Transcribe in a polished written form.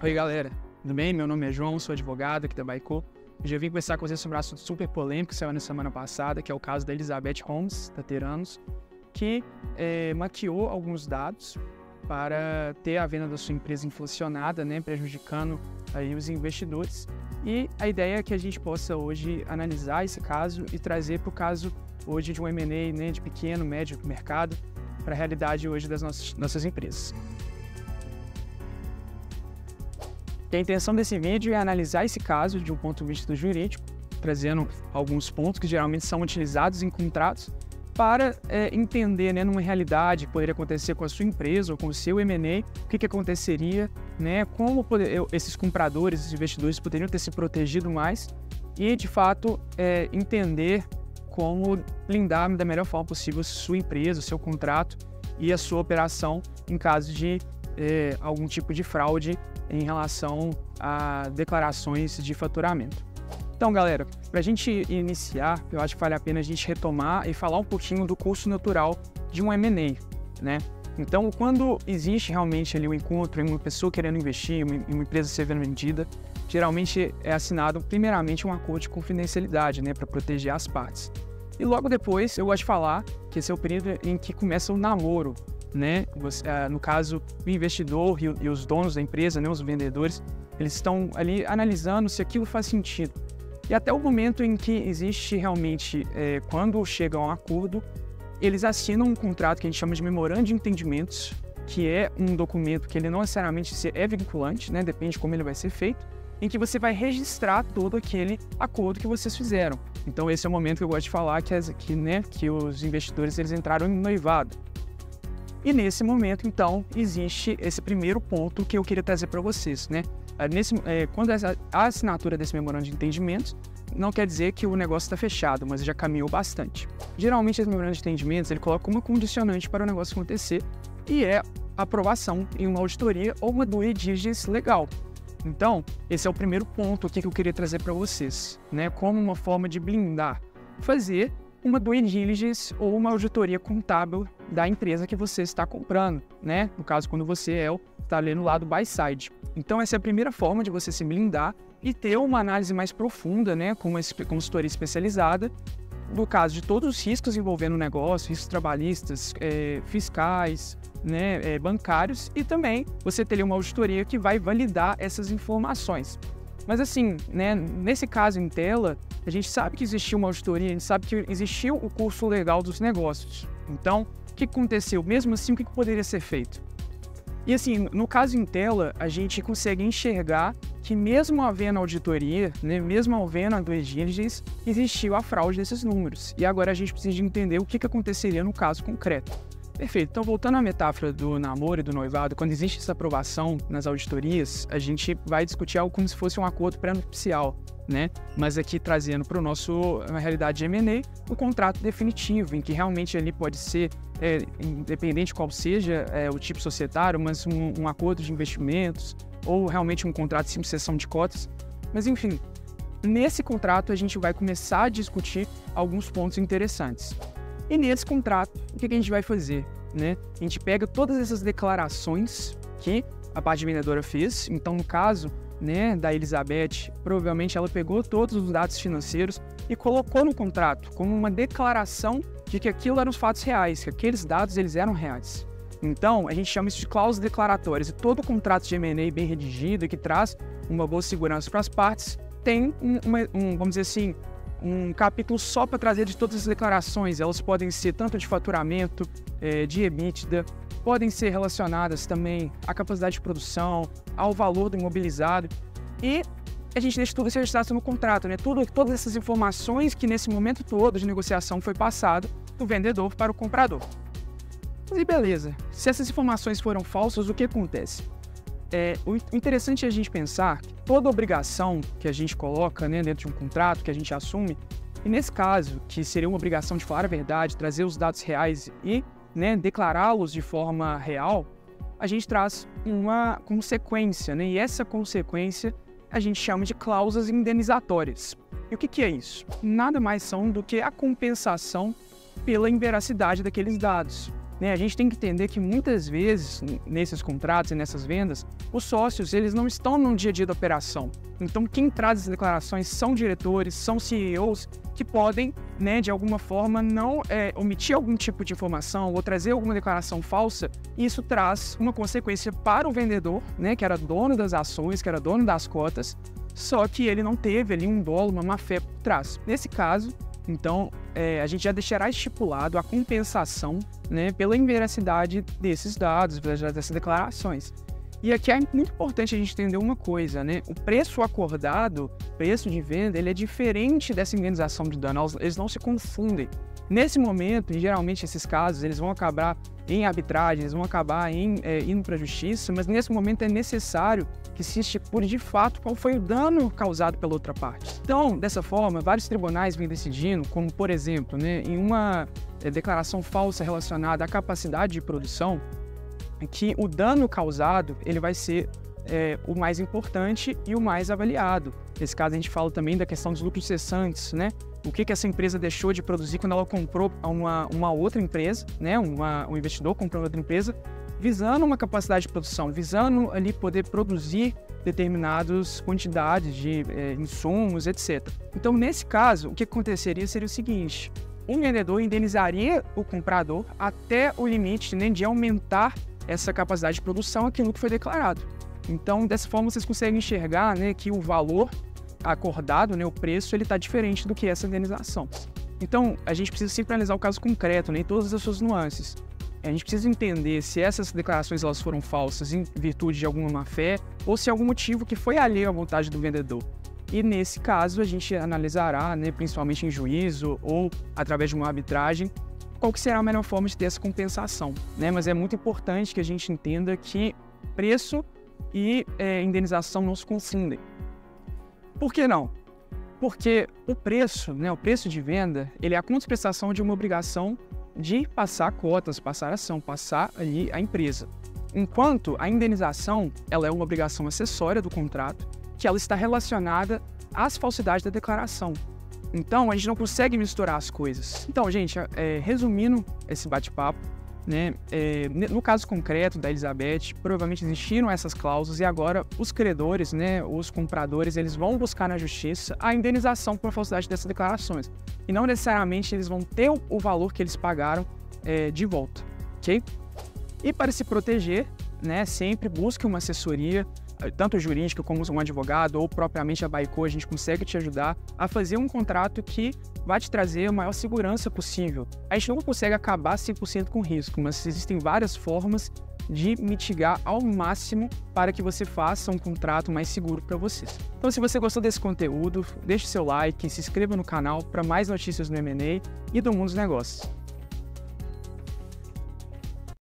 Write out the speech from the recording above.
Oi, galera. Tudo bem? Meu nome é João, sou advogado aqui da Baicô. Hoje eu vim conversar com vocês sobre um assunto super polêmico que saiu na semana passada, que é o caso da Elizabeth Holmes, da Theranos, que maquiou alguns dados para ter a venda da sua empresa inflacionada, prejudicando aí os investidores. E a ideia é que a gente possa hoje analisar esse caso e trazer para o caso hoje de um M&A, de pequeno, médio mercado, para a realidade hoje das nossas empresas. E a intenção desse vídeo é analisar esse caso de um ponto de vista jurídico, trazendo alguns pontos que geralmente são utilizados em contratos para entender, numa realidade que poderia acontecer com a sua empresa ou com o seu M&A, o que aconteceria, como esses compradores, esses investidores poderiam ter se protegido mais e, de fato, entender como blindar da melhor forma possível a sua empresa, o seu contrato e a sua operação em caso de algum tipo de fraude em relação a declarações de faturamento. Então, galera, para a gente iniciar, eu acho que vale a pena a gente retomar e falar um pouquinho do curso natural de um M&A, Então, quando existe realmente ali um encontro em uma pessoa querendo investir, em uma empresa ser vendida, geralmente é assinado primeiramente um acordo de confidencialidade, para proteger as partes. E logo depois, eu gosto de falar que esse é o período em que começa o namoro, no caso, o investidor e os donos da empresa, os vendedores, eles estão ali analisando se aquilo faz sentido. E até o momento em que existe realmente, quando chegam a um acordo, eles assinam um contrato que a gente chama de memorando de entendimentos, que é um documento que ele não necessariamente é vinculante, depende de como ele vai ser feito, em que você vai registrar todo aquele acordo que vocês fizeram. Então esse é o momento que eu gosto de falar que os investidores eles entraram em noivado. E nesse momento, então, existe esse primeiro ponto que eu queria trazer para vocês, Quando a assinatura desse memorando de entendimentos, não quer dizer que o negócio está fechado, mas já caminhou bastante. Geralmente, esse memorando de entendimentos, ele coloca uma condicionante para o negócio acontecer, e é a aprovação em uma auditoria ou uma due diligence legal. Então, esse é o primeiro ponto que eu queria trazer para vocês, como uma forma de blindar, fazer uma due diligence ou uma auditoria contábil da empresa que você está comprando, No caso, quando você está ali no lado buy side. Então, essa é a primeira forma de você se blindar e ter uma análise mais profunda, com uma consultoria especializada, no caso de todos os riscos envolvendo o negócio, riscos trabalhistas, fiscais, bancários, e também você ter uma auditoria que vai validar essas informações. Mas assim, nesse caso em tela, a gente sabe que existiu uma auditoria, a gente sabe que existiu o curso legal dos negócios. Então, o que aconteceu? Mesmo assim, o que poderia ser feito? E assim, no caso em tela, a gente consegue enxergar que mesmo havendo auditoria, mesmo havendo a due diligence, existiu a fraude desses números. E agora a gente precisa de entender o que aconteceria no caso concreto. Perfeito. Então, voltando à metáfora do namoro e do noivado, quando existe essa aprovação nas auditorias, a gente vai discutir algo como se fosse um acordo pré-nupcial, Mas aqui trazendo para uma realidade de M&A, um contrato definitivo, em que realmente ali pode ser, independente de qual seja o tipo societário, mas um acordo de investimentos, ou realmente um contrato de simples cessão de cotas. Mas enfim, nesse contrato a gente vai começar a discutir alguns pontos interessantes. E nesse contrato, o que a gente vai fazer? A gente pega todas essas declarações que a parte vendedora fez. Então, no caso da Elizabeth, provavelmente ela pegou todos os dados financeiros e colocou no contrato como uma declaração de que aquilo eram os fatos reais, que aqueles dados eles eram reais. Então, a gente chama isso de cláusulas declaratórias. E todo contrato de M&A bem redigido, que traz uma boa segurança para as partes, tem vamos dizer assim, um capítulo só para trazer de todas as declarações. Elas podem ser tanto de faturamento, de EBITDA, podem ser relacionadas também à capacidade de produção, ao valor do imobilizado. E a gente deixa tudo isso registrado no contrato, Todas essas informações que nesse momento todo de negociação foi passado do vendedor para o comprador. E beleza, se essas informações foram falsas, o que acontece? O interessante é a gente pensar que toda obrigação que a gente coloca dentro de um contrato, que a gente assume, e nesse caso, que seria uma obrigação de falar a verdade, trazer os dados reais e declará-los de forma real, a gente traz uma consequência, e essa consequência a gente chama de cláusulas indenizatórias. E o que é isso? Nada mais são do que a compensação pela inveracidade daqueles dados. né, a gente tem que entender que muitas vezes, nesses contratos e nessas vendas, os sócios eles não estão no dia a dia da operação. Então, quem traz as declarações são diretores, são CEOs, que podem, né, de alguma forma, não omitir algum tipo de informação ou trazer alguma declaração falsa, e isso traz uma consequência para o vendedor, né, que era dono das ações, que era dono das cotas, só que ele não teve ali um dolo, uma má-fé por trás. Nesse caso, então, a gente já deixará estipulado a compensação, né, pela inveracidade desses dados, dessas declarações. E aqui é muito importante a gente entender uma coisa, né? O preço acordado, preço de venda, ele é diferente dessa indenização de dano, eles não se confundem. Nesse momento, e geralmente esses casos, eles vão acabar em arbitragem, eles vão acabar indo para a justiça, mas nesse momento é necessário que se estipule de fato qual foi o dano causado pela outra parte. Então, dessa forma, vários tribunais vêm decidindo, como por exemplo, né, em uma declaração falsa relacionada à capacidade de produção, que o dano causado ele vai ser o mais importante e o mais avaliado. Nesse caso, a gente fala também da questão dos lucros cessantes, né? O que essa empresa deixou de produzir quando ela comprou uma outra empresa, né? Um investidor comprou outra empresa, visando uma capacidade de produção, visando ali poder produzir determinadas quantidades de insumos, etc. Então, nesse caso, o que aconteceria seria o seguinte: o vendedor indenizaria o comprador até o limite, né, de aumentar essa capacidade de produção, aquilo que foi declarado. Então, dessa forma, vocês conseguem enxergar, né, que o valor acordado, né, o preço, ele está diferente do que essa indenização. Então, a gente precisa sempre analisar o caso concreto, né, em todas as suas nuances. A gente precisa entender se essas declarações elas foram falsas em virtude de alguma má-fé ou se algum motivo que foi alheio à vontade do vendedor. E nesse caso, a gente analisará, né, principalmente em juízo ou através de uma arbitragem, qual que será a melhor forma de ter essa compensação, né? Mas é muito importante que a gente entenda que preço e indenização não se confundem. Por que não? Porque o preço, né, o preço de venda, ele é a contraprestação de uma obrigação de passar cotas, passar ação, passar ali a empresa. Enquanto a indenização, ela é uma obrigação acessória do contrato, que ela está relacionada às falsidades da declaração. Então, a gente não consegue misturar as coisas. Então, gente, resumindo esse bate-papo, né, no caso concreto da Elizabeth, provavelmente existiram essas cláusulas e agora os credores, né, os compradores, eles vão buscar na justiça a indenização por falsidade dessas declarações. E não necessariamente eles vão ter o valor que eles pagaram de volta, ok? E para se proteger, né, sempre busque uma assessoria, tanto jurídica como um advogado ou propriamente a Baico, a gente consegue te ajudar a fazer um contrato que vai te trazer a maior segurança possível. A gente não consegue acabar 100% com risco, mas existem várias formas de mitigar ao máximo para que você faça um contrato mais seguro para vocês. Então, se você gostou desse conteúdo, deixe seu like, se inscreva no canal para mais notícias do M&A e do mundo dos negócios.